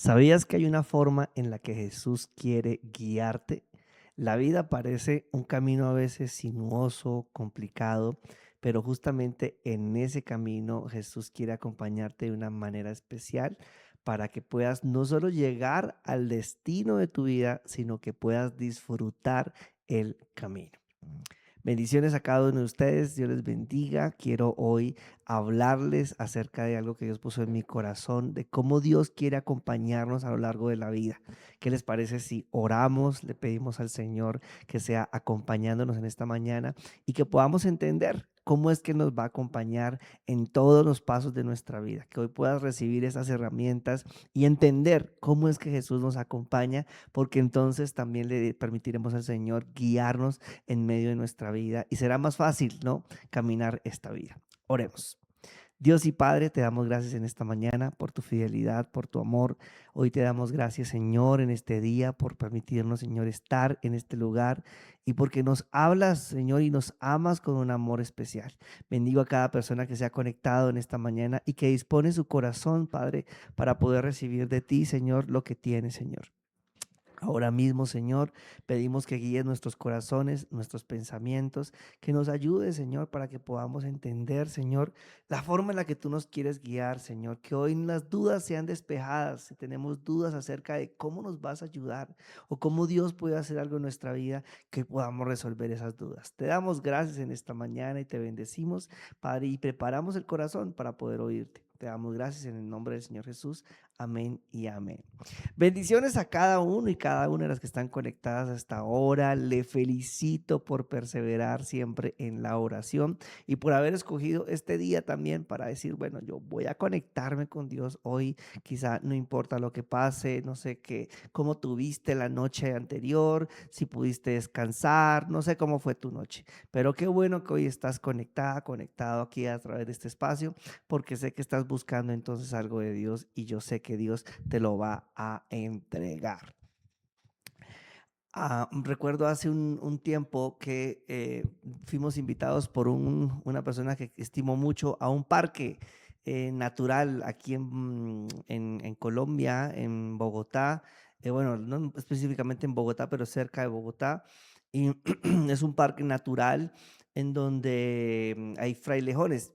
¿Sabías que hay una forma en la que Jesús quiere guiarte? La vida parece un camino a veces sinuoso, complicado, pero justamente en ese camino Jesús quiere acompañarte de una manera especial para que puedas no solo llegar al destino de tu vida, sino que puedas disfrutar el camino. Bendiciones a cada uno de ustedes, Dios les bendiga. Quiero hoy hablarles acerca de algo que Dios puso en mi corazón, de cómo Dios quiere acompañarnos a lo largo de la vida. ¿Qué les parece si oramos, le pedimos al Señor que sea acompañándonos en esta mañana y que podamos entender cómo es que nos va a acompañar en todos los pasos de nuestra vida? Que hoy puedas recibir esas herramientas y entender cómo es que Jesús nos acompaña, porque entonces también le permitiremos al Señor guiarnos en medio de nuestra vida y será más fácil, ¿no? Caminar esta vida. Oremos. Dios y Padre, te damos gracias en esta mañana por tu fidelidad, por tu amor. Hoy te damos gracias, Señor, en este día por permitirnos, Señor, estar en este lugar y porque nos hablas, Señor, y nos amas con un amor especial. Bendigo a cada persona que se ha conectado en esta mañana y que dispone su corazón, Padre, para poder recibir de ti, Señor, lo que tiene, Señor. Ahora mismo, Señor, pedimos que guíes nuestros corazones, nuestros pensamientos, que nos ayude, Señor, para que podamos entender, Señor, la forma en la que tú nos quieres guiar, Señor, que hoy las dudas sean despejadas, si tenemos dudas acerca de cómo nos vas a ayudar o cómo Dios puede hacer algo en nuestra vida, que podamos resolver esas dudas. Te damos gracias en esta mañana y te bendecimos, Padre, y preparamos el corazón para poder oírte. Te damos gracias en el nombre del Señor Jesús. Amén y amén. Bendiciones a cada uno y cada una de las que están conectadas hasta ahora. Le felicito por perseverar siempre en la oración y por haber escogido este día también para decir, bueno, yo voy a conectarme con Dios hoy. Quizá no importa lo que pase, no sé qué, cómo tuviste la noche anterior, si pudiste descansar, no sé cómo fue tu noche, pero qué bueno que hoy estás conectada, conectado aquí a través de este espacio, porque sé que estás buscando entonces algo de Dios y yo sé que Dios te lo va a entregar. Recuerdo hace un tiempo que fuimos invitados por una persona que estimo mucho a un parque natural aquí en Colombia, en Bogotá. Bueno, no específicamente en Bogotá, pero cerca de Bogotá. Y es un parque natural en donde hay frailejones.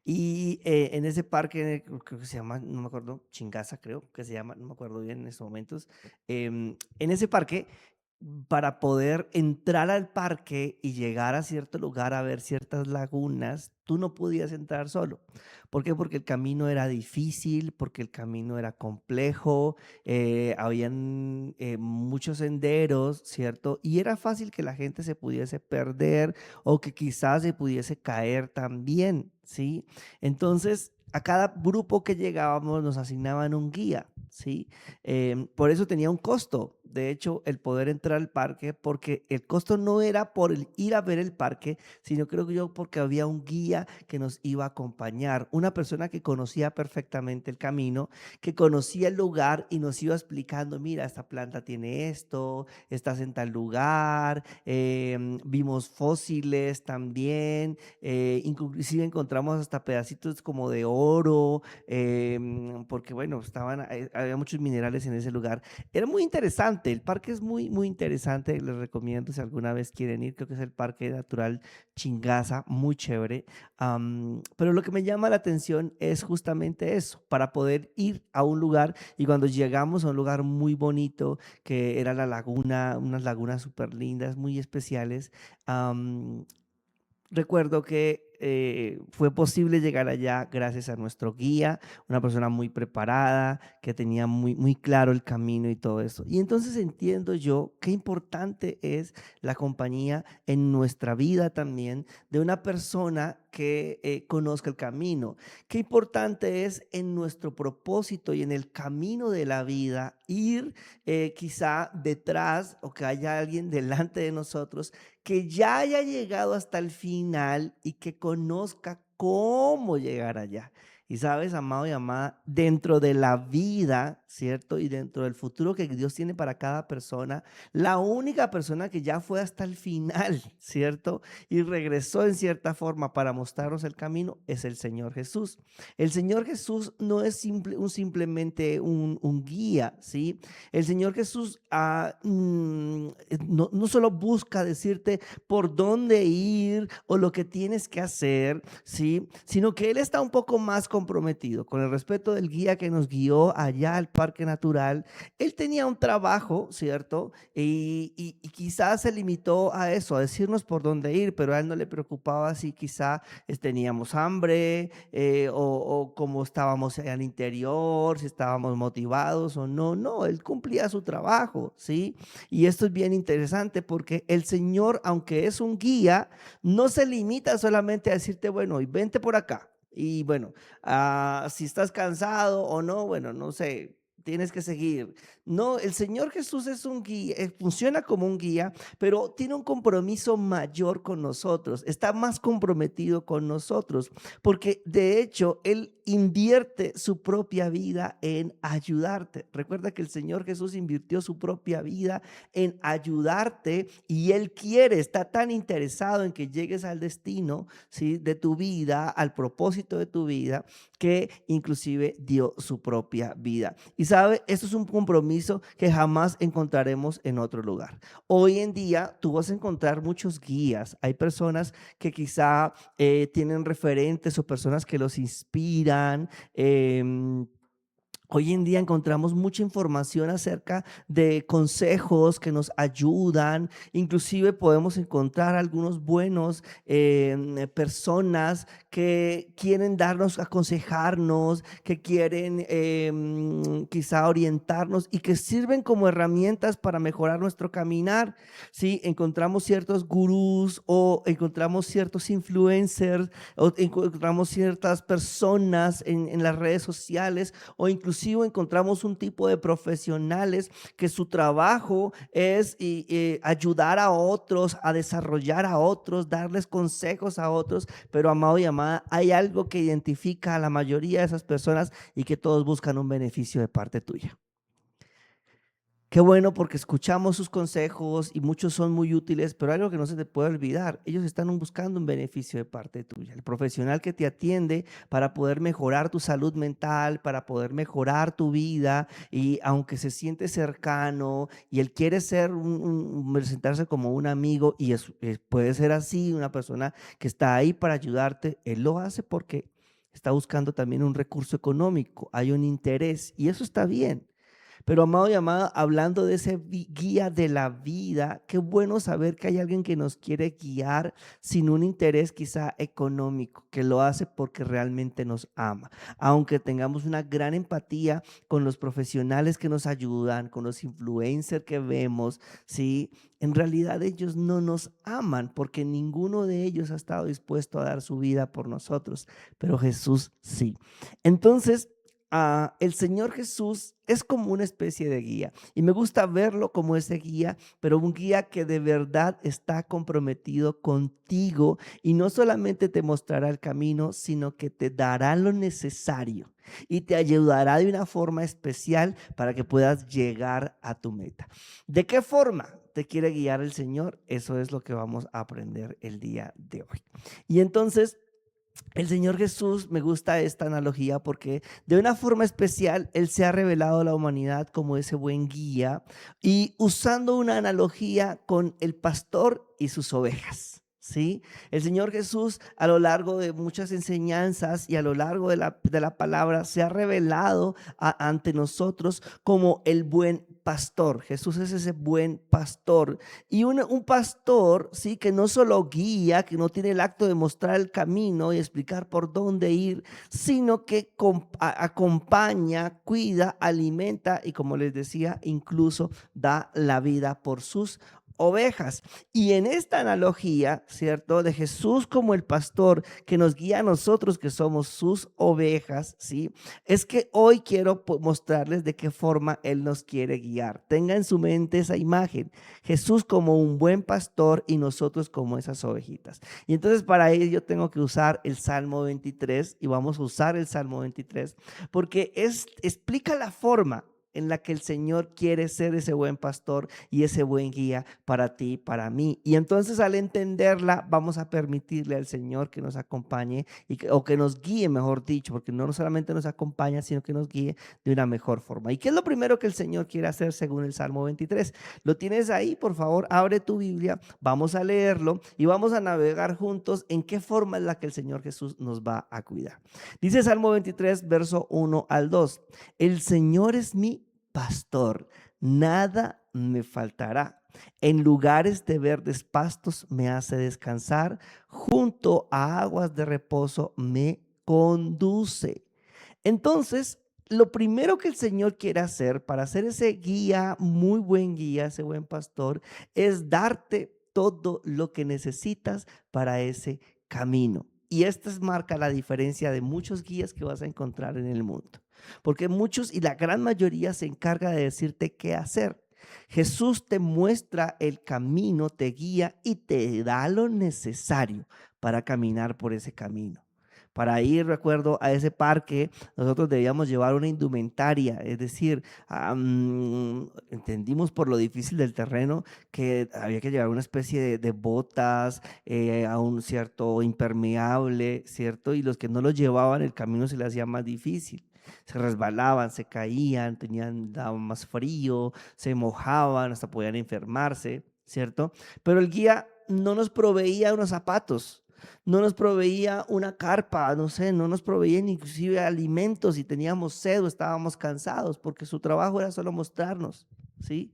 Y en ese parque, creo que se llama, no me acuerdo, Chingaza creo que se llama, no me acuerdo bien en estos momentos. En ese parque, para poder entrar al parque y llegar a cierto lugar a ver ciertas lagunas, tú no podías entrar solo. ¿Por qué? Porque el camino era difícil, porque el camino era complejo, habían muchos senderos, ¿cierto? Y era fácil que la gente se pudiese perder o que quizás se pudiese caer también, ¿sí? Entonces, a cada grupo que llegábamos nos asignaban un guía, ¿sí? Por eso tenía un costo, de hecho, el poder entrar al parque, porque el costo no era por el ir a ver el parque, sino creo que yo porque había un guía que nos iba a acompañar, una persona que conocía perfectamente el camino, que conocía el lugar y nos iba explicando, mira, esta planta tiene esto, estás en tal lugar, vimos fósiles también, inclusive encontramos hasta pedacitos como de oro, porque bueno, había muchos minerales en ese lugar. Era muy interesante, el parque es muy, muy interesante, les recomiendo si alguna vez quieren ir, creo que es el Parque Natural Chingaza, muy chévere. Pero lo que me llama la atención es justamente eso, para poder ir a un lugar y cuando llegamos a un lugar muy bonito, que era la laguna, unas lagunas súper lindas, muy especiales. am, Recuerdo que fue posible llegar allá gracias a nuestro guía, una persona muy preparada, que tenía muy, muy claro el camino y todo eso. Y entonces entiendo yo qué importante es la compañía en nuestra vida también de una persona que conozca el camino. Qué importante es en nuestro propósito y en el camino de la vida ir quizá detrás o que haya alguien delante de nosotros que ya haya llegado hasta el final y que conozca cómo llegar allá. Y sabes, amado y amada, dentro de la vida, ¿cierto? Y dentro del futuro que Dios tiene para cada persona, la única persona que ya fue hasta el final, ¿cierto? Y regresó en cierta forma para mostrarnos el camino es el Señor Jesús. El Señor Jesús no es simplemente un guía, ¿sí? El Señor Jesús no solo busca decirte por dónde ir o lo que tienes que hacer, ¿sí? Sino que Él está un poco más comprometido con el respeto del guía que nos guió allá al Parque Natural. Él tenía un trabajo, ¿cierto? Y quizás se limitó a eso, a decirnos por dónde ir, pero a Él no le preocupaba si quizá teníamos hambre o cómo estábamos al interior, si estábamos motivados o no. No, Él cumplía su trabajo, ¿sí? Y esto es bien interesante porque el Señor, aunque es un guía, no se limita solamente a decirte, bueno, y vente por acá. Y bueno, si estás cansado o no, bueno, no sé, tienes que seguir. No, el Señor Jesús es un guía, funciona como un guía, pero tiene un compromiso mayor con nosotros, está más comprometido con nosotros, porque de hecho Él invierte su propia vida en ayudarte. Recuerda que el Señor Jesús invirtió su propia vida en ayudarte y Él quiere, está tan interesado en que llegues al destino, ¿sí?, de tu vida, al propósito de tu vida, que inclusive dio su propia vida. Y sabe, esto es un compromiso que jamás encontraremos en otro lugar. Hoy en día tú vas a encontrar muchos guías. Hay personas que quizá tienen referentes o personas que los inspiran. Hoy en día encontramos mucha información acerca de consejos que nos ayudan, inclusive podemos encontrar algunos buenos personas que quieren darnos, aconsejarnos, que quieren quizá orientarnos y que sirven como herramientas para mejorar nuestro caminar. Sí, encontramos ciertos gurús o encontramos ciertos influencers o encontramos ciertas personas en las redes sociales o inclusive encontramos un tipo de profesionales que su trabajo es ayudar a otros, a desarrollar a otros, darles consejos a otros, pero amado y amada, hay algo que identifica a la mayoría de esas personas y que todos buscan un beneficio de parte tuya. Qué bueno porque escuchamos sus consejos y muchos son muy útiles, pero algo que no se te puede olvidar, ellos están buscando un beneficio de parte tuya. El profesional que te atiende para poder mejorar tu salud mental, para poder mejorar tu vida y aunque se siente cercano y él quiere ser presentarse como un amigo y puede ser así, una persona que está ahí para ayudarte, él lo hace porque está buscando también un recurso económico, hay un interés y eso está bien. Pero amado y amada, hablando de ese guía de la vida, qué bueno saber que hay alguien que nos quiere guiar sin un interés quizá económico, que lo hace porque realmente nos ama. Aunque tengamos una gran empatía con los profesionales que nos ayudan, con los influencers que vemos, ¿sí? En realidad ellos no nos aman porque ninguno de ellos ha estado dispuesto a dar su vida por nosotros, pero Jesús sí. Entonces, el Señor Jesús es como una especie de guía y me gusta verlo como ese guía, pero un guía que de verdad está comprometido contigo y no solamente te mostrará el camino, sino que te dará lo necesario y te ayudará de una forma especial para que puedas llegar a tu meta. ¿De qué forma te quiere guiar el Señor? Eso es lo que vamos a aprender el día de hoy. Y entonces, el Señor Jesús, me gusta esta analogía porque de una forma especial Él se ha revelado a la humanidad como ese buen guía y usando una analogía con el pastor y sus ovejas. ¿Sí? El Señor Jesús a lo largo de muchas enseñanzas y a lo largo de la palabra se ha revelado ante nosotros como el buen pastor. Jesús es ese buen pastor y un pastor, ¿sí?, que no solo guía, que no tiene el acto de mostrar el camino y explicar por dónde ir, sino que acompaña, cuida, alimenta y como les decía, incluso da la vida por sus ovejas. Y en esta analogía, ¿cierto? De Jesús como el pastor que nos guía a nosotros que somos sus ovejas, ¿sí? Es que hoy quiero mostrarles de qué forma Él nos quiere guiar. Tenga en su mente esa imagen. Jesús como un buen pastor y nosotros como esas ovejitas. Y entonces para ello yo tengo que usar el Salmo 23 y vamos a usar el Salmo 23 porque explica la forma en la que el Señor quiere ser ese buen pastor y ese buen guía para ti, para mí. Y entonces al entenderla, vamos a permitirle al Señor que nos acompañe o que nos guíe, mejor dicho, porque no solamente nos acompaña, sino que nos guíe de una mejor forma. ¿Y qué es lo primero que el Señor quiere hacer según el Salmo 23? Lo tienes ahí, por favor, abre tu Biblia, vamos a leerlo y vamos a navegar juntos en qué forma es la que el Señor Jesús nos va a cuidar. Dice Salmo 23, verso 1 al 2. El Señor es mi pastor, nada me faltará. En lugares de verdes pastos me hace descansar, junto a aguas de reposo me conduce. Entonces, lo primero que el Señor quiere hacer para ser ese guía, muy buen guía, ese buen pastor, es darte todo lo que necesitas para ese camino. Y esta marca la diferencia de muchos guías que vas a encontrar en el mundo. Porque muchos y la gran mayoría se encarga de decirte qué hacer. Jesús te muestra el camino, te guía y te da lo necesario para caminar por ese camino. Para ir, recuerdo, a ese parque, nosotros debíamos llevar una indumentaria, es decir, entendimos por lo difícil del terreno que había que llevar una especie de botas, a un cierto impermeable, ¿cierto? Y los que no lo llevaban, el camino se les hacía más difícil. Se resbalaban, se caían, daban más frío, se mojaban, hasta podían enfermarse, ¿cierto? Pero el guía no nos proveía unos zapatos, no nos proveía una carpa, no sé, no nos proveía inclusive alimentos si teníamos sed o estábamos cansados, porque su trabajo era solo mostrarnos, ¿sí?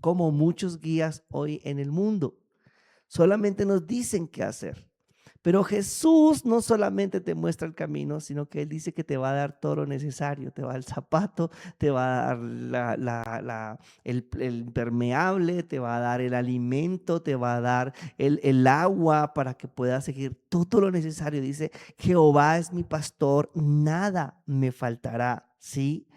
Como muchos guías hoy en el mundo, solamente nos dicen qué hacer. Pero Jesús no solamente te muestra el camino, sino que Él dice que te va a dar todo lo necesario. Te va a dar el zapato, te va a dar el impermeable, te va a dar el alimento, te va a dar el agua para que puedas seguir todo lo necesario. Dice, Jehová es mi pastor, nada me faltará, ¿sí?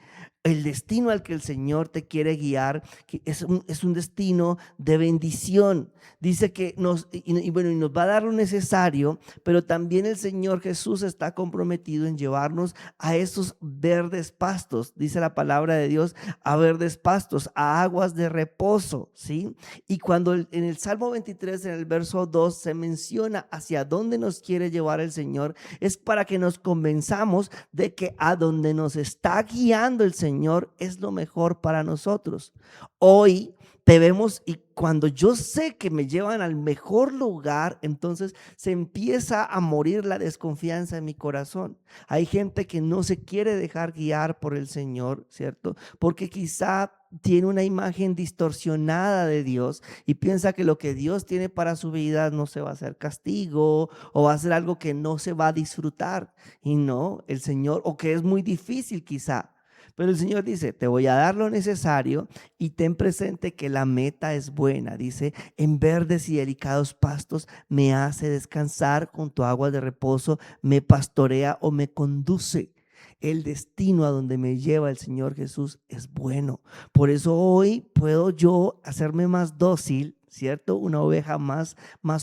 El destino al que el Señor te quiere guiar que es un destino de bendición. Dice que nos va a dar lo necesario, pero también el Señor Jesús está comprometido en llevarnos a esos verdes pastos. Dice la palabra de Dios, a verdes pastos, a aguas de reposo, ¿sí? Y cuando en el Salmo 23, en el verso 2, se menciona hacia dónde nos quiere llevar el Señor, es para que nos convenzamos de que a donde nos está guiando el Señor es lo mejor para nosotros. Hoy debemos, y cuando yo sé que me llevan al mejor lugar, entonces se empieza a morir la desconfianza en mi corazón. Hay gente que no se quiere dejar guiar por el Señor, ¿cierto? Porque quizá tiene una imagen distorsionada de Dios y piensa que lo que Dios tiene para su vida no se va a hacer castigo o va a ser algo que no se va a disfrutar. Y no, el Señor, o que es muy difícil quizá. Pero el Señor dice, te voy a dar lo necesario y ten presente que la meta es buena. Dice, en verdes y delicados pastos me hace descansar, junto a aguas de reposo me pastorea o me conduce. El destino a donde me lleva el Señor Jesús es bueno. Por eso hoy puedo yo hacerme más dócil, ¿cierto? Una oveja más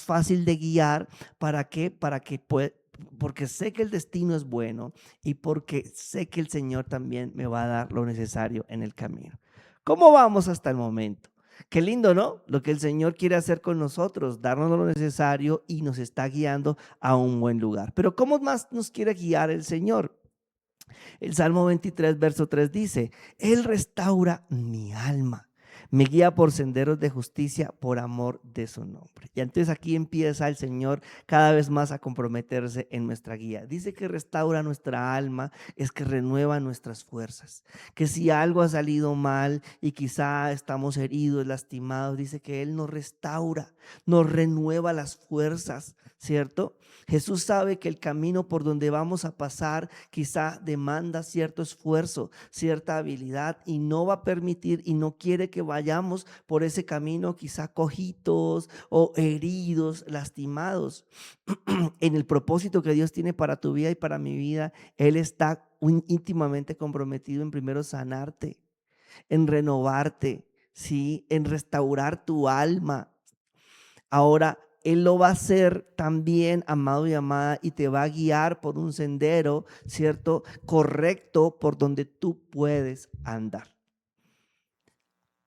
fácil de guiar. ¿Para qué? Porque sé que el destino es bueno y porque sé que el Señor también me va a dar lo necesario en el camino. ¿Cómo vamos hasta el momento? Qué lindo, ¿no? Lo que el Señor quiere hacer con nosotros, darnos lo necesario y nos está guiando a un buen lugar. Pero ¿cómo más nos quiere guiar el Señor? El Salmo 23, verso 3 dice, Él restaura mi alma. Me guía por senderos de justicia por amor de su nombre. Y entonces aquí empieza el Señor cada vez más a comprometerse en nuestra guía. Dice que restaura nuestra alma, es que renueva nuestras fuerzas. Que si algo ha salido mal y quizá estamos heridos, lastimados, dice que Él nos restaura, nos renueva las fuerzas, ¿cierto? Jesús sabe que el camino por donde vamos a pasar quizá demanda cierto esfuerzo, cierta habilidad y no va a permitir y no quiere que vayamos por ese camino quizá cojitos o heridos, lastimados. En el propósito que Dios tiene para tu vida y para mi vida, Él está íntimamente comprometido en primero sanarte, en renovarte, ¿sí? En restaurar tu alma. Ahora, Él lo va a hacer también, amado y amada, y te va a guiar por un sendero, ¿cierto? Correcto, por donde tú puedes andar.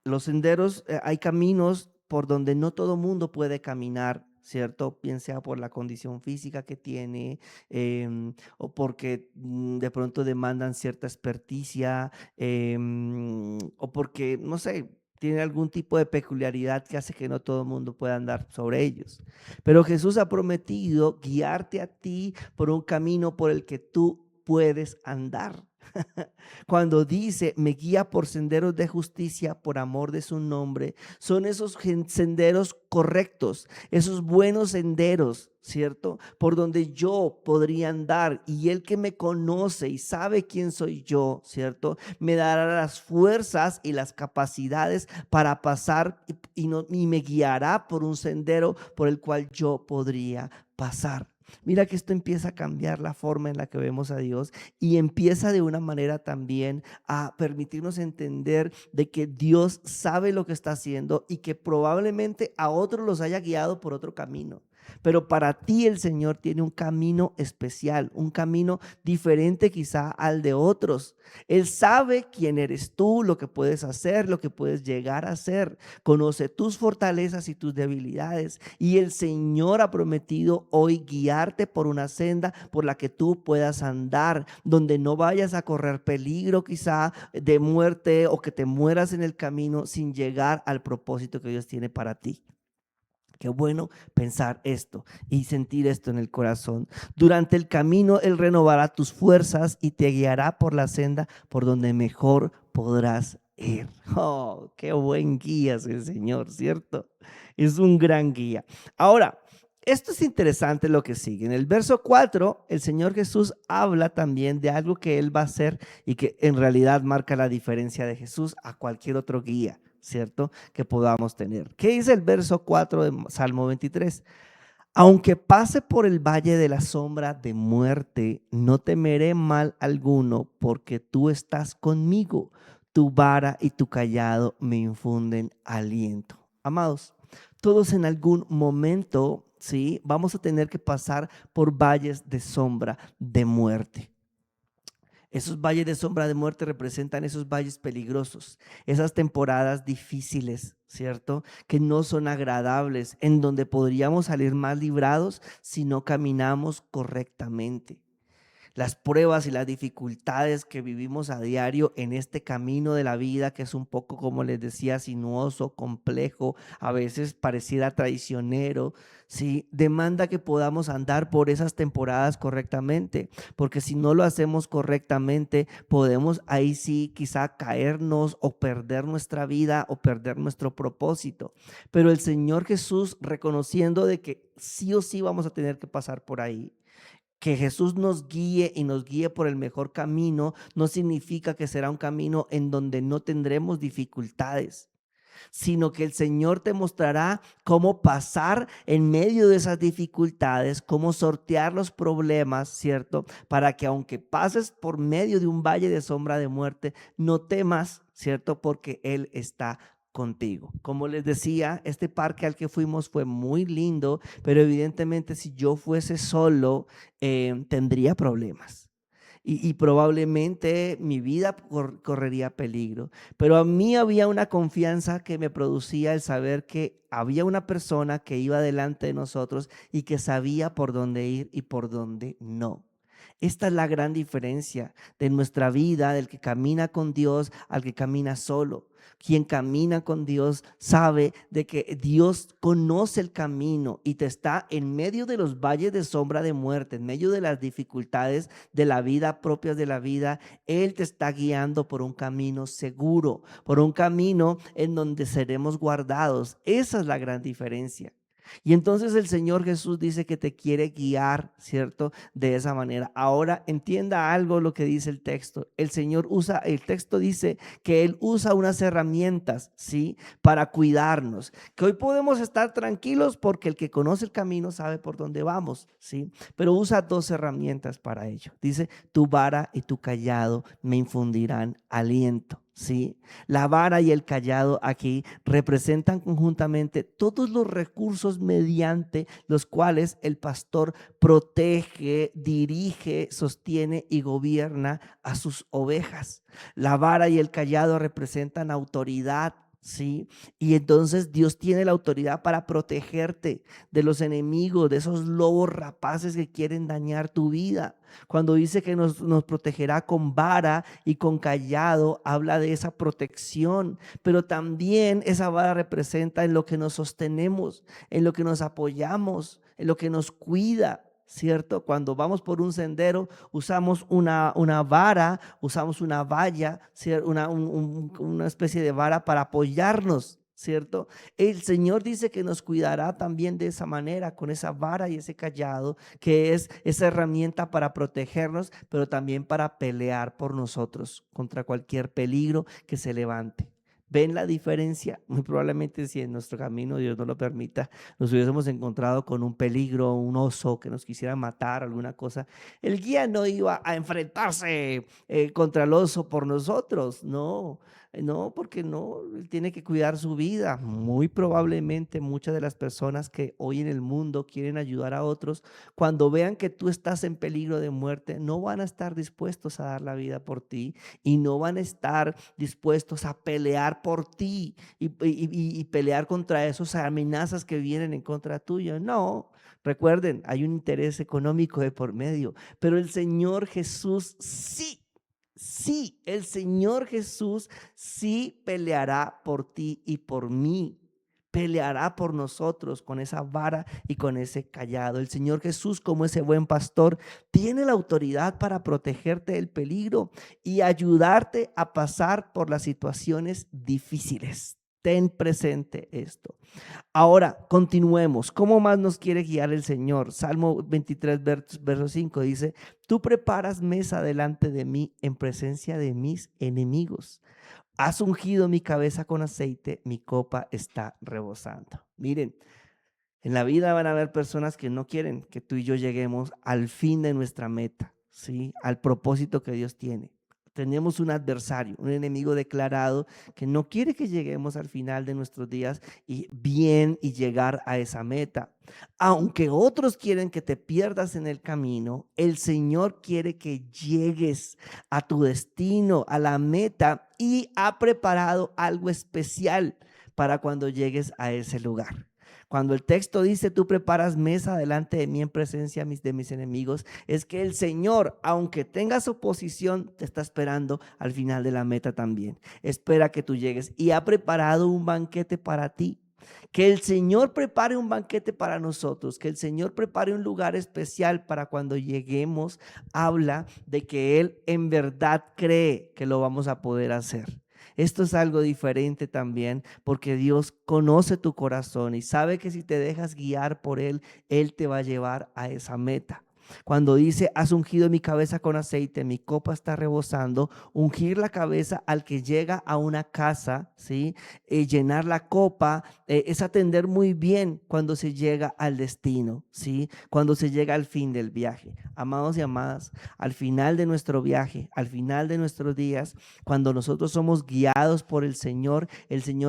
Los senderos, hay caminos por donde no todo mundo puede caminar, ¿cierto? Bien sea por la condición física que tiene, o porque de pronto demandan cierta experticia, o porque, no sé, tiene algún tipo de peculiaridad que hace que no todo el mundo pueda andar sobre ellos. Pero Jesús ha prometido guiarte a ti por un camino por el que tú puedes andar. Cuando dice, me guía por senderos de justicia por amor de su nombre, son esos senderos correctos, esos buenos senderos, ¿cierto? Por donde yo podría andar, y Él que me conoce y sabe quién soy yo, ¿cierto? Me dará las fuerzas y las capacidades para pasar y me guiará por un sendero por el cual yo podría pasar. Mira que esto empieza a cambiar la forma en la que vemos a Dios, y empieza de una manera también a permitirnos entender de que Dios sabe lo que está haciendo y que probablemente a otros los haya guiado por otro camino. Pero para ti el Señor tiene un camino especial, un camino diferente quizá al de otros. Él sabe quién eres tú, lo que puedes hacer, lo que puedes llegar a hacer. Conoce tus fortalezas y tus debilidades. Y el Señor ha prometido hoy guiarte por una senda por la que tú puedas andar, donde no vayas a correr peligro quizá de muerte o que te mueras en el camino sin llegar al propósito que Dios tiene para ti. Qué bueno pensar esto y sentir esto en el corazón. Durante el camino Él renovará tus fuerzas y te guiará por la senda por donde mejor podrás ir. Oh, qué buen guía es el Señor, ¿cierto? Es un gran guía. Ahora, esto es interesante lo que sigue. En el verso 4, el Señor Jesús habla también de algo que Él va a hacer y que en realidad marca la diferencia de Jesús a cualquier otro guía, ¿cierto? Que podamos tener. ¿Qué dice el verso 4 de Salmo 23? Aunque pase por el valle de la sombra de muerte, no temeré mal alguno, porque tú estás conmigo. Tu vara y tu cayado me infunden aliento. Amados, todos en algún momento, ¿sí?, vamos a tener que pasar por valles de sombra de muerte. Esos valles de sombra de muerte representan esos valles peligrosos, esas temporadas difíciles, ¿cierto? Que no son agradables, en donde podríamos salir más librados si no caminamos correctamente. Las pruebas y las dificultades que vivimos a diario en este camino de la vida, que es un poco, como les decía, sinuoso, complejo, a veces pareciera traicionero, ¿sí? Demanda que podamos andar por esas temporadas correctamente, porque si no lo hacemos correctamente, podemos ahí sí quizá caernos o perder nuestra vida o perder nuestro propósito. Pero el Señor Jesús, reconociendo de que sí o sí vamos a tener que pasar por ahí, que Jesús nos guíe y nos guíe por el mejor camino, no significa que será un camino en donde no tendremos dificultades, sino que el Señor te mostrará cómo pasar en medio de esas dificultades, cómo sortear los problemas, ¿cierto? Para que aunque pases por medio de un valle de sombra de muerte, no temas, ¿cierto? Porque Él está contigo. Como les decía, este parque al que fuimos fue muy lindo, pero evidentemente si yo fuese solo, tendría problemas. Y probablemente mi vida correría peligro. Pero a mí había una confianza que me producía el saber que había una persona que iba delante de nosotros y que sabía por dónde ir y por dónde no. Esta es la gran diferencia de nuestra vida, del que camina con Dios al que camina solo. Quien camina con Dios sabe de que Dios conoce el camino y te está en medio de los valles de sombra de muerte, en medio de las dificultades de la vida, propias de la vida. Él te está guiando por un camino seguro, por un camino en donde seremos guardados. Esa es la gran diferencia. Y entonces el Señor Jesús dice que te quiere guiar, ¿cierto? De esa manera. Ahora entienda algo lo que dice el texto. El texto dice que Él usa unas herramientas, ¿sí? Para cuidarnos. Que hoy podemos estar tranquilos porque el que conoce el camino sabe por dónde vamos, ¿sí? Pero usa dos herramientas para ello. Dice, tu vara y tu callado me infundirán aliento. ¿Sí? La vara y el callado aquí representan conjuntamente todos los recursos mediante los cuales el pastor protege, dirige, sostiene y gobierna a sus ovejas. La vara y el callado representan autoridad. Sí, y entonces Dios tiene la autoridad para protegerte de los enemigos, de esos lobos rapaces que quieren dañar tu vida. Cuando dice que nos protegerá con vara y con callado, habla de esa protección, pero también esa vara representa en lo que nos sostenemos, en lo que nos apoyamos, en lo que nos cuida. ¿Cierto? Cuando vamos por un sendero, usamos una vara, usamos una valla, una especie de vara para apoyarnos, ¿cierto? El Señor dice que nos cuidará también de esa manera, con esa vara y ese callado, que es esa herramienta para protegernos, pero también para pelear por nosotros contra cualquier peligro que se levante. ¿Ven la diferencia? Muy probablemente si en nuestro camino, Dios no lo permita, nos hubiésemos encontrado con un peligro, un oso que nos quisiera matar, alguna cosa, el guía no iba a enfrentarse contra el oso por nosotros, no, no, porque no, él tiene que cuidar su vida. Muy probablemente muchas de las personas que hoy en el mundo quieren ayudar a otros, cuando vean que tú estás en peligro de muerte, no van a estar dispuestos a dar la vida por ti y no van a estar dispuestos a pelear por ti y pelear contra esas amenazas que vienen en contra tuya. No, recuerden, hay un interés económico de por medio, pero el Señor Jesús sí. Sí, el Señor Jesús sí peleará por ti y por mí. Peleará por nosotros con esa vara y con ese callado. El Señor Jesús, como ese buen pastor, tiene la autoridad para protegerte del peligro y ayudarte a pasar por las situaciones difíciles. Ten presente esto. Ahora, continuemos. ¿Cómo más nos quiere guiar el Señor? Salmo 23, verso 5 dice, tú preparas mesa delante de mí en presencia de mis enemigos. Has ungido mi cabeza con aceite, mi copa está rebosando. Miren, en la vida van a haber personas que no quieren que tú y yo lleguemos al fin de nuestra meta, ¿sí? Al propósito que Dios tiene. Tenemos un adversario, un enemigo declarado que no quiere que lleguemos al final de nuestros días y bien y llegar a esa meta. Aunque otros quieren que te pierdas en el camino, el Señor quiere que llegues a tu destino, a la meta, y ha preparado algo especial para cuando llegues a ese lugar. Cuando el texto dice, tú preparas mesa delante de mí en presencia de mis enemigos, es que el Señor, aunque tengas oposición, te está esperando al final de la meta también. Espera que tú llegues y ha preparado un banquete para ti. Que el Señor prepare un banquete para nosotros, que el Señor prepare un lugar especial para cuando lleguemos, habla de que Él en verdad cree que lo vamos a poder hacer. Esto es algo diferente también porque Dios conoce tu corazón y sabe que si te dejas guiar por Él, Él te va a llevar a esa meta. Cuando dice, has ungido mi cabeza con aceite, mi copa está rebosando, ungir la cabeza al que llega a una casa, ¿sí? Llenar la copa, es atender muy bien cuando se llega al destino, ¿sí? Cuando se llega al fin del viaje. Amados y amadas, al final de nuestro viaje, al final de nuestros días, cuando nosotros somos guiados por el Señor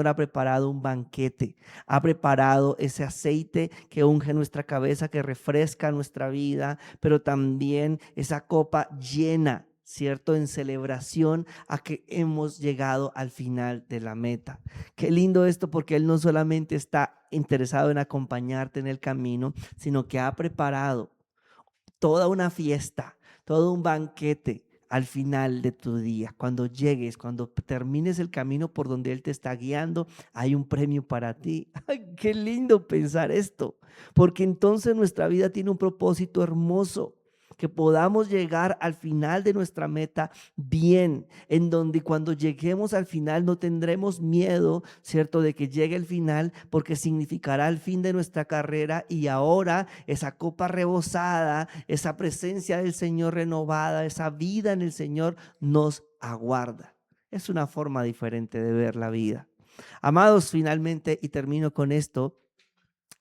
ha preparado un banquete, ha preparado ese aceite que unge nuestra cabeza, que refresca nuestra vida, pero también esa copa llena, ¿cierto? En celebración a que hemos llegado al final de la meta. Qué lindo esto, porque Él no solamente está interesado en acompañarte en el camino, sino que ha preparado toda una fiesta, todo un banquete al final de tu día. Cuando llegues, cuando termines el camino por donde Él te está guiando, hay un premio para ti. ¡Ay, qué lindo pensar esto! Porque entonces nuestra vida tiene un propósito hermoso. que podamos llegar al final de nuestra meta bien, en donde cuando lleguemos al final no tendremos miedo, ¿cierto?, de que llegue el final, porque significará el fin de nuestra carrera y ahora esa copa rebosada, esa presencia del Señor renovada, esa vida en el Señor nos aguarda. Es una forma diferente de ver la vida. Amados, finalmente, y termino con esto,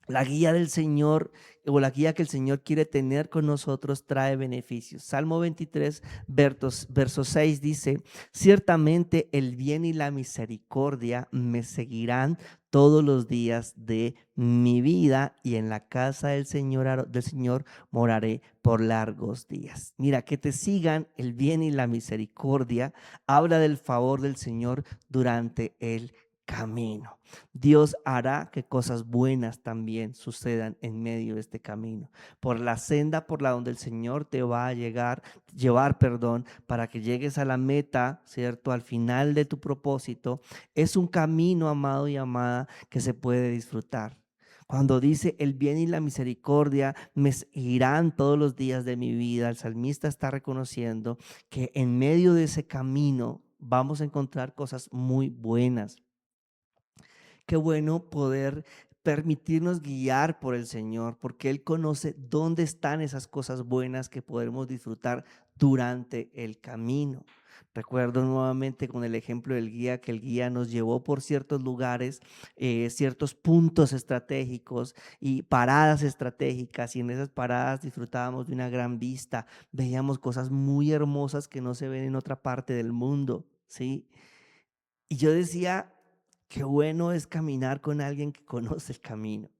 la guía del Señor o la guía que el Señor quiere tener con nosotros trae beneficios. Salmo 23, verso 6 dice: ciertamente el bien y la misericordia me seguirán todos los días de mi vida, y en la casa del Señor moraré por largos días. Mira, que te sigan el bien y la misericordia habla del favor del Señor durante el camino. Dios hará que cosas buenas también sucedan en medio de este camino. Por la senda por la donde el Señor te va a llevar, para que llegues a la meta, ¿cierto? Al final de tu propósito, es un camino, amado y amada, que se puede disfrutar. Cuando dice el bien y la misericordia me seguirán todos los días de mi vida, el salmista está reconociendo que en medio de ese camino vamos a encontrar cosas muy buenas. Qué bueno poder permitirnos guiar por el Señor, porque Él conoce dónde están esas cosas buenas que podremos disfrutar durante el camino. Recuerdo nuevamente con el ejemplo del guía, que el guía nos llevó por ciertos lugares, ciertos puntos estratégicos y paradas estratégicas, y en esas paradas disfrutábamos de una gran vista, veíamos cosas muy hermosas que no se ven en otra parte del mundo, ¿sí? Y yo decía, qué bueno es caminar con alguien que conoce el camino.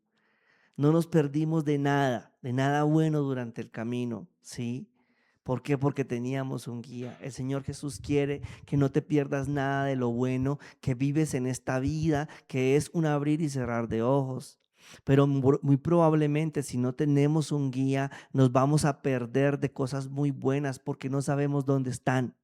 No nos perdimos de nada bueno durante el camino, ¿sí? ¿Por qué? Porque teníamos un guía. El Señor Jesús quiere que no te pierdas nada de lo bueno que vives en esta vida, que es un abrir y cerrar de ojos. Pero muy probablemente, si no tenemos un guía, nos vamos a perder de cosas muy buenas porque no sabemos dónde están.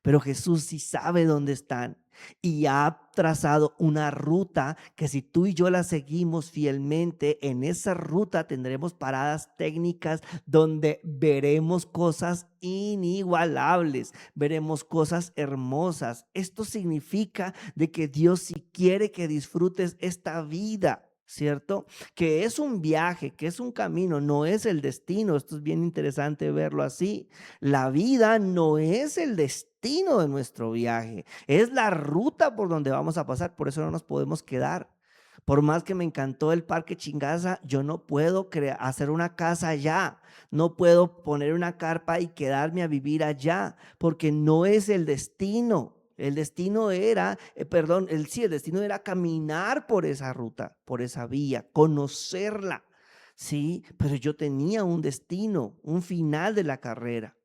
Pero Jesús sí sabe dónde están y ha trazado una ruta que, si tú y yo la seguimos fielmente, en esa ruta tendremos paradas técnicas donde veremos cosas inigualables, veremos cosas hermosas. Esto significa de que Dios sí quiere que disfrutes esta vida, ¿cierto? Que es un viaje, que es un camino, no es el destino. Esto es bien interesante verlo así. La vida no es el destino de nuestro viaje, es la ruta por donde vamos a pasar. Por eso no nos podemos quedar. Por más que me encantó el Parque Chingaza, yo no puedo hacer una casa allá, no puedo poner una carpa y quedarme a vivir allá, porque no es el destino. El destino era, el destino era caminar por esa ruta, por esa vía, conocerla, ¿sí? Pero yo tenía un destino, un final de la carrera.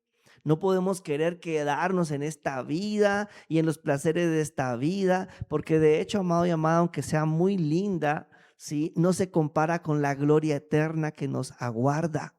No podemos querer quedarnos en esta vida y en los placeres de esta vida, porque de hecho, amado y amada, aunque sea muy linda, ¿sí?, no se compara con la gloria eterna que nos aguarda.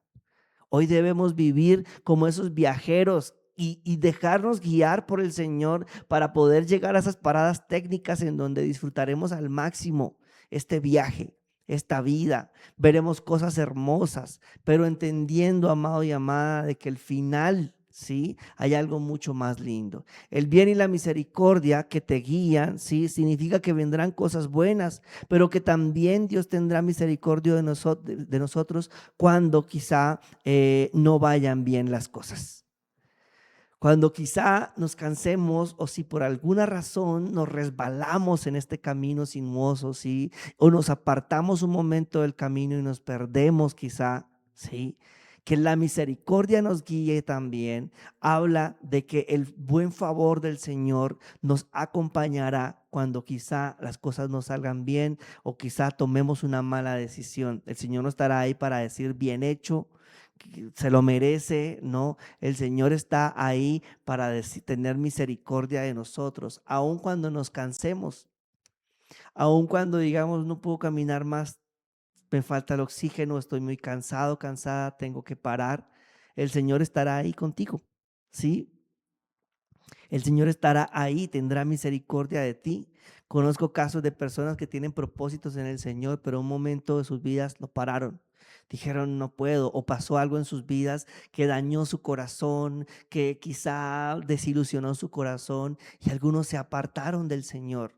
Hoy debemos vivir como esos viajeros y dejarnos guiar por el Señor para poder llegar a esas paradas técnicas en donde disfrutaremos al máximo este viaje, esta vida. Veremos cosas hermosas, pero entendiendo, amado y amada, de que el final, ¿sí?, hay algo mucho más lindo. El bien y la misericordia que te guían, ¿sí?, significa que vendrán cosas buenas, pero que también Dios tendrá misericordia de nosotros cuando quizá no vayan bien las cosas. Cuando quizá nos cansemos, o si por alguna razón nos resbalamos en este camino sinuoso, ¿sí?, o nos apartamos un momento del camino y nos perdemos quizá, ¿sí?, que la misericordia nos guíe también, habla de que el buen favor del Señor nos acompañará cuando quizá las cosas no salgan bien o quizá tomemos una mala decisión. El Señor no estará ahí para decir bien hecho, que se lo merece, ¿no? El Señor está ahí para tener misericordia de nosotros, aun cuando nos cansemos, aun cuando digamos no puedo caminar más, me falta el oxígeno, estoy muy cansado, cansada, tengo que parar. El Señor estará ahí contigo, ¿sí? El Señor estará ahí, tendrá misericordia de ti. Conozco casos de personas que tienen propósitos en el Señor, pero un momento de sus vidas lo pararon. Dijeron, no puedo, o pasó algo en sus vidas que dañó su corazón, que quizá desilusionó su corazón y algunos se apartaron del Señor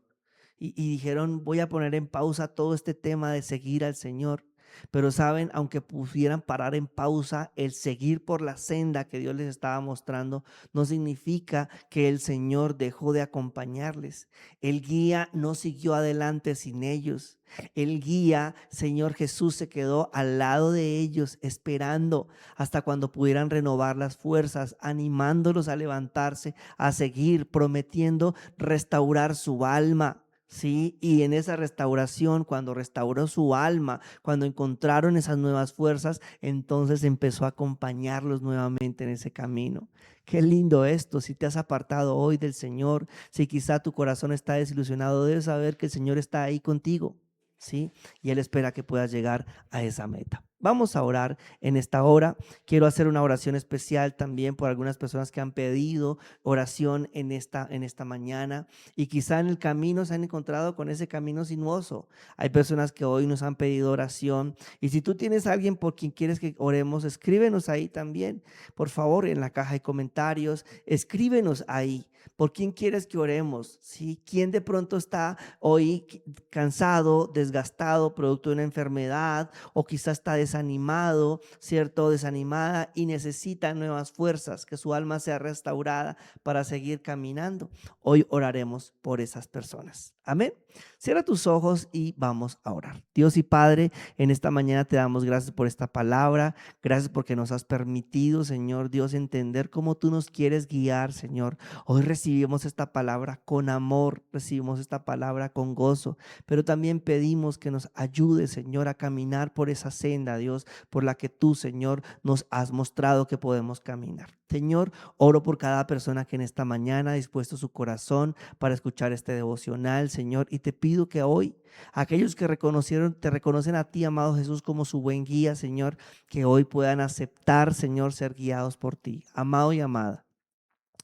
y dijeron, voy a poner en pausa todo este tema de seguir al Señor. Pero saben, aunque pudieran parar en pausa, el seguir por la senda que Dios les estaba mostrando no significa que el Señor dejó de acompañarles. El guía no siguió adelante sin ellos. El guía, Señor Jesús, se quedó al lado de ellos esperando hasta cuando pudieran renovar las fuerzas, animándolos a levantarse, a seguir, prometiendo restaurar su alma. Sí, y en esa restauración, cuando restauró su alma, cuando encontraron esas nuevas fuerzas, entonces empezó a acompañarlos nuevamente en ese camino. Qué lindo esto. Si te has apartado hoy del Señor, si quizá tu corazón está desilusionado, debes saber que el Señor está ahí contigo, ¿sí? Y Él espera que puedas llegar a esa meta. Vamos a orar en esta hora. Quiero hacer una oración especial también por algunas personas que han pedido oración en esta mañana y quizá en el camino se han encontrado con ese camino sinuoso. Hay personas que hoy nos han pedido oración y si tú tienes a alguien por quien quieres que oremos, escríbenos ahí también. Por favor, en la caja de comentarios, escríbenos ahí. ¿Por quién quieres que oremos? ¿Sí? ¿Quién de pronto está hoy cansado, desgastado, producto de una enfermedad o quizá está desanimado, ¿cierto? Desanimada y necesita nuevas fuerzas, que su alma sea restaurada para seguir caminando? Hoy oraremos por esas personas. Amén. Cierra tus ojos y vamos a orar. Dios y Padre, en esta mañana te damos gracias por esta palabra. Gracias porque nos has permitido, Señor Dios, entender cómo tú nos quieres guiar, Señor. Hoy recibimos esta palabra con amor, recibimos esta palabra con gozo, pero también pedimos que nos ayude, Señor, a caminar por esa senda, Dios, por la que tú, Señor, nos has mostrado que podemos caminar. Señor, oro por cada persona que en esta mañana ha dispuesto su corazón para escuchar este devocional, Señor, y te pido que hoy aquellos que te reconocen a ti, amado Jesús, como su buen guía, Señor, que hoy puedan aceptar, Señor, ser guiados por ti. Amado y amada,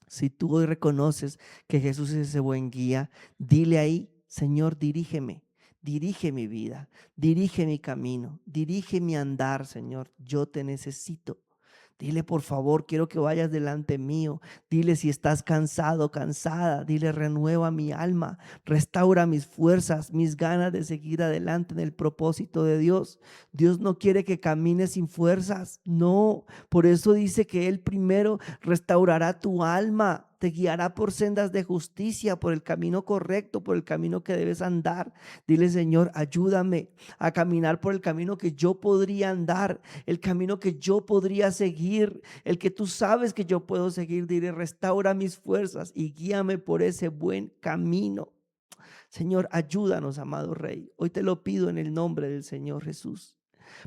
si tú hoy reconoces que Jesús es ese buen guía, dile ahí, Señor, dirígeme. Dirige mi vida, dirige mi camino, dirige mi andar, Señor. Yo te necesito. Dile, por favor, quiero que vayas delante mío. Dile si estás cansado, cansada. Dile, renueva mi alma, restaura mis fuerzas, mis ganas de seguir adelante en el propósito de Dios. Dios no quiere que camines sin fuerzas, no. Por eso dice que Él primero restaurará tu alma. Te guiará por sendas de justicia, por el camino correcto, por el camino que debes andar. Dile, Señor, ayúdame a caminar por el camino que yo podría andar, el camino que yo podría seguir, el que tú sabes que yo puedo seguir. Dile, restaura mis fuerzas y guíame por ese buen camino. Señor, ayúdanos, amado Rey. Hoy te lo pido en el nombre del Señor Jesús.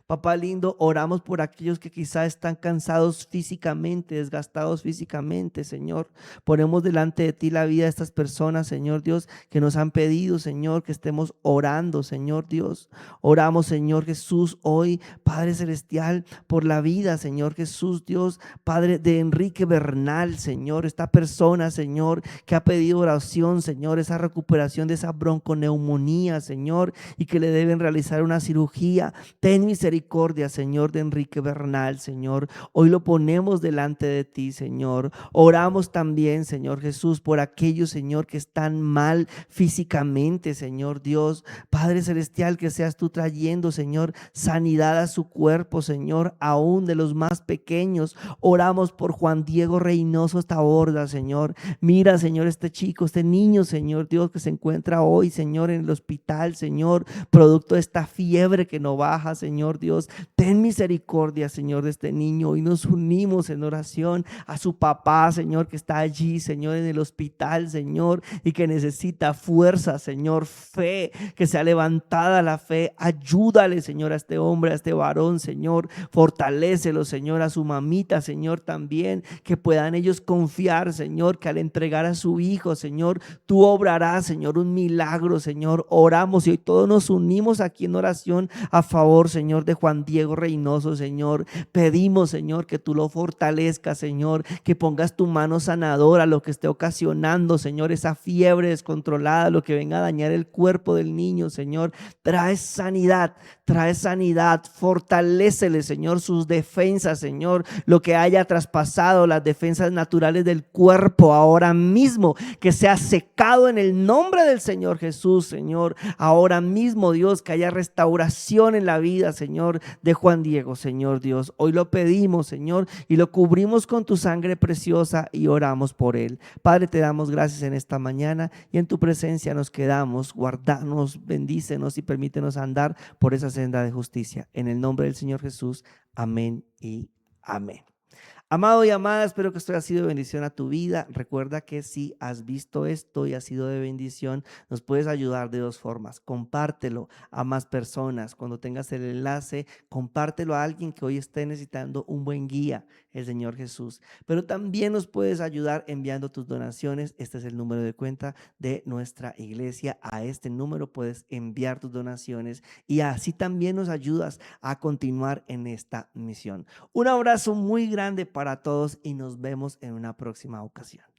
Papá lindo, oramos por aquellos que quizá están cansados físicamente, desgastados físicamente, Señor. Ponemos delante de ti la vida de estas personas, Señor Dios, que nos han pedido, Señor, que estemos orando, Señor Dios. Oramos, Señor Jesús, hoy, Padre Celestial, por la vida, Señor Jesús, Dios, Padre, de Enrique Bernal, Señor, esta persona, Señor, que ha pedido oración, Señor, esa recuperación de esa bronconeumonía, Señor, y que le deben realizar una cirugía. Ten misericordia, Señor, de Enrique Bernal, Señor. Hoy lo ponemos delante de ti, Señor. Oramos también, Señor Jesús, por aquellos, Señor, que están mal físicamente, Señor Dios. Padre Celestial, que seas tú trayendo, Señor, sanidad a su cuerpo, Señor, aún de los más pequeños. Oramos por Juan Diego Reynoso Taborda, Señor. Mira, Señor, este chico, este niño, Señor Dios, que se encuentra hoy, Señor, en el hospital, Señor, producto de esta fiebre que no baja, Señor Dios. Ten misericordia, Señor, de este niño. Y nos unimos en oración a su papá, Señor, que está allí, Señor, en el hospital, Señor, y que necesita fuerza, Señor, fe, que sea levantada la fe. Ayúdale, Señor, a este hombre, a este varón, Señor. Fortalécelo, Señor, a su mamita, Señor, también, que puedan ellos confiar, Señor, que al entregar a su hijo, Señor, tú obrarás, Señor, un milagro, Señor. Oramos y hoy todos nos unimos aquí en oración a favor, Señor, Señor, de Juan Diego Reynoso, Señor. Pedimos, Señor, que tú lo fortalezcas, Señor, que pongas tu mano sanadora a lo que esté ocasionando, Señor, esa fiebre descontrolada, lo que venga a dañar el cuerpo del niño, Señor. Trae sanidad, fortalécele, Señor, sus defensas, Señor, lo que haya traspasado las defensas naturales del cuerpo ahora mismo, que sea secado en el nombre del Señor Jesús, Señor. Ahora mismo, Dios, que haya restauración en la vida, Señor, de Juan Diego, Señor Dios. Hoy lo pedimos, Señor, y lo cubrimos con tu sangre preciosa y oramos por él. Padre, te damos gracias en esta mañana y en tu presencia nos quedamos. Guardanos, bendícenos y permítenos andar por esa senda de justicia. En el nombre del Señor Jesús, amén y amén. Amado y amada, espero que esto haya sido de bendición a tu vida. Recuerda que si has visto esto y ha sido de bendición, nos puedes ayudar de dos formas. Compártelo a más personas. Cuando tengas el enlace, compártelo a alguien que hoy esté necesitando un buen guía, el Señor Jesús. Pero también nos puedes ayudar enviando tus donaciones. Este es el número de cuenta de nuestra iglesia. A este número puedes enviar tus donaciones y así también nos ayudas a continuar en esta misión. Un abrazo muy grande para todos y nos vemos en una próxima ocasión.